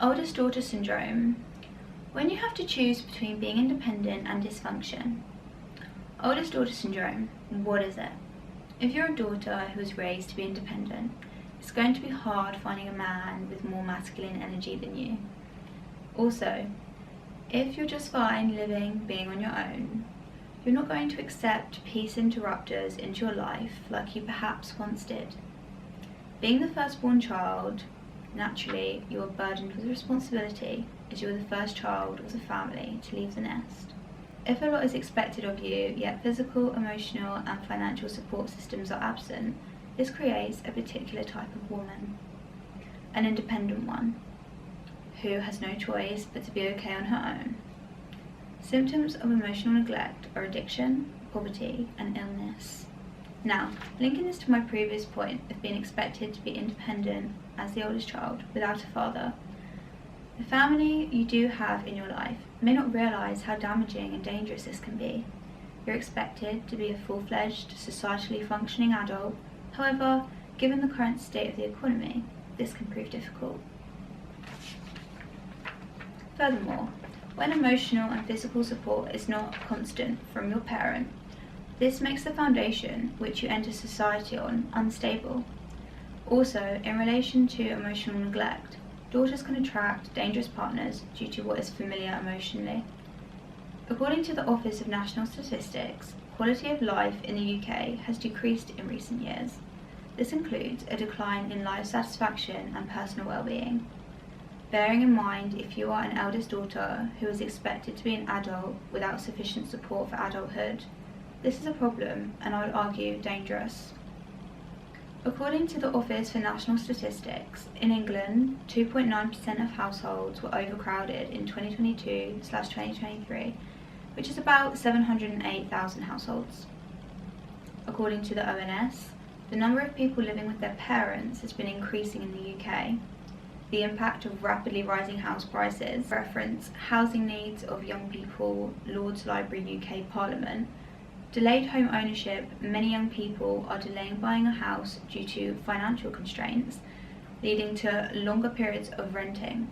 Oldest daughter syndrome. When you have to choose between being independent and dysfunction. Oldest daughter syndrome, what is it? If you're a daughter who was raised to be independent, it's going to be hard finding a man with more masculine energy than you. Also, if you're just fine living, being on your own, you're not going to accept peace interrupters into your life like you perhaps once did. Being the firstborn child, naturally you are burdened with responsibility as you are the first child of the family to leave the nest. If a lot is expected of you, yet physical, emotional and financial support systems are absent, this creates a particular type of woman, an independent one, who has no choice but to be okay on her own. Symptoms of emotional neglect are addiction, poverty and illness. Now, linking this to my previous point of being expected to be independent as the oldest child without a father, the family you do have in your life may not realise how damaging and dangerous this can be. You're expected to be a full-fledged, societally functioning adult. However, given the current state of the economy, this can prove difficult. Furthermore, when emotional and physical support is not constant from your parent, this makes the foundation which you enter society on unstable. Also, in relation to emotional neglect, daughters can attract dangerous partners due to what is familiar emotionally. According to the Office of National Statistics, quality of life in the UK has decreased in recent years. This includes a decline in life satisfaction and personal well-being. Bearing in mind, if you are an eldest daughter who is expected to be an adult without sufficient support for adulthood, this is a problem and I would argue dangerous. According to the Office for National Statistics, in England, 2.9% of households were overcrowded in 2022/2023, which is about 708,000 households. According to the ONS, the number of people living with their parents has been increasing in the UK. The impact of rapidly rising house prices, reference housing needs of young people, Lord's Library UK Parliament, delayed home ownership. Many young people are delaying buying a house due to financial constraints, leading to longer periods of renting.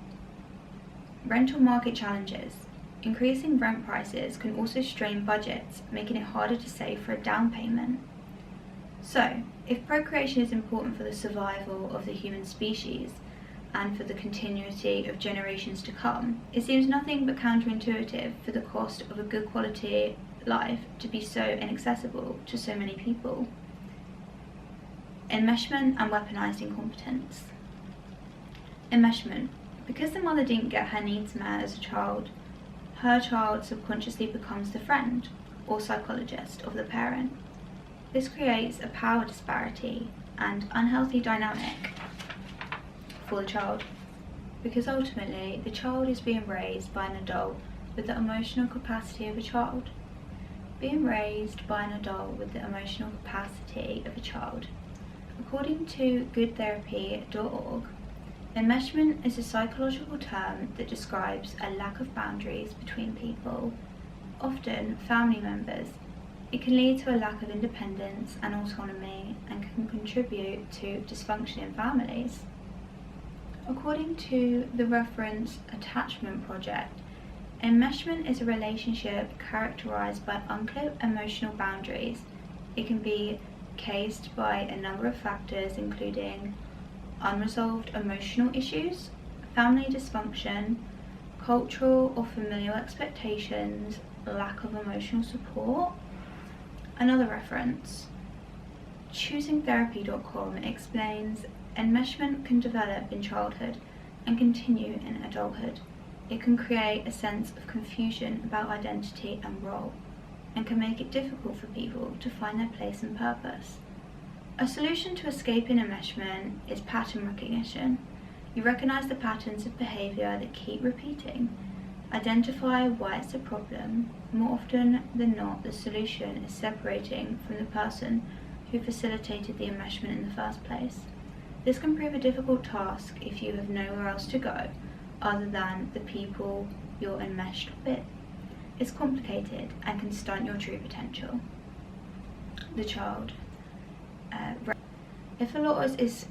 Rental market challenges. Increasing rent prices can also strain budgets, making it harder to save for a down payment. So, if procreation is important for the survival of the human species, and for the continuity of generations to come, it seems nothing but counterintuitive for the cost of a good quality life to be so inaccessible to so many people. Enmeshment and weaponized incompetence. Enmeshment. Because the mother didn't get her needs met as a child, her child subconsciously becomes the friend or psychologist of the parent. This creates a power disparity and unhealthy dynamic for the child, because ultimately the child is being raised by an adult with the emotional capacity of a child. Being raised by an adult with the emotional capacity of a child. According to goodtherapy.org, enmeshment is a psychological term that describes a lack of boundaries between people, often family members. It can lead to a lack of independence and autonomy and can contribute to dysfunction in families. According to the Reference Attachment Project, enmeshment is a relationship characterized by unclear emotional boundaries. It can be cased by a number of factors, including unresolved emotional issues, family dysfunction, cultural or familial expectations, lack of emotional support. Another reference, choosingtherapy.com, explains enmeshment can develop in childhood and continue in adulthood. It can create a sense of confusion about identity and role, and can make it difficult for people to find their place and purpose. A solution to escaping enmeshment is pattern recognition. You recognize the patterns of behavior that keep repeating. Identify why it's a problem. More often than not, the solution is separating from the person who facilitated the enmeshment in the first place. This can prove a difficult task if you have nowhere else to go other than the people you're enmeshed with. It's complicated and can stunt your true potential. The child. If a lot is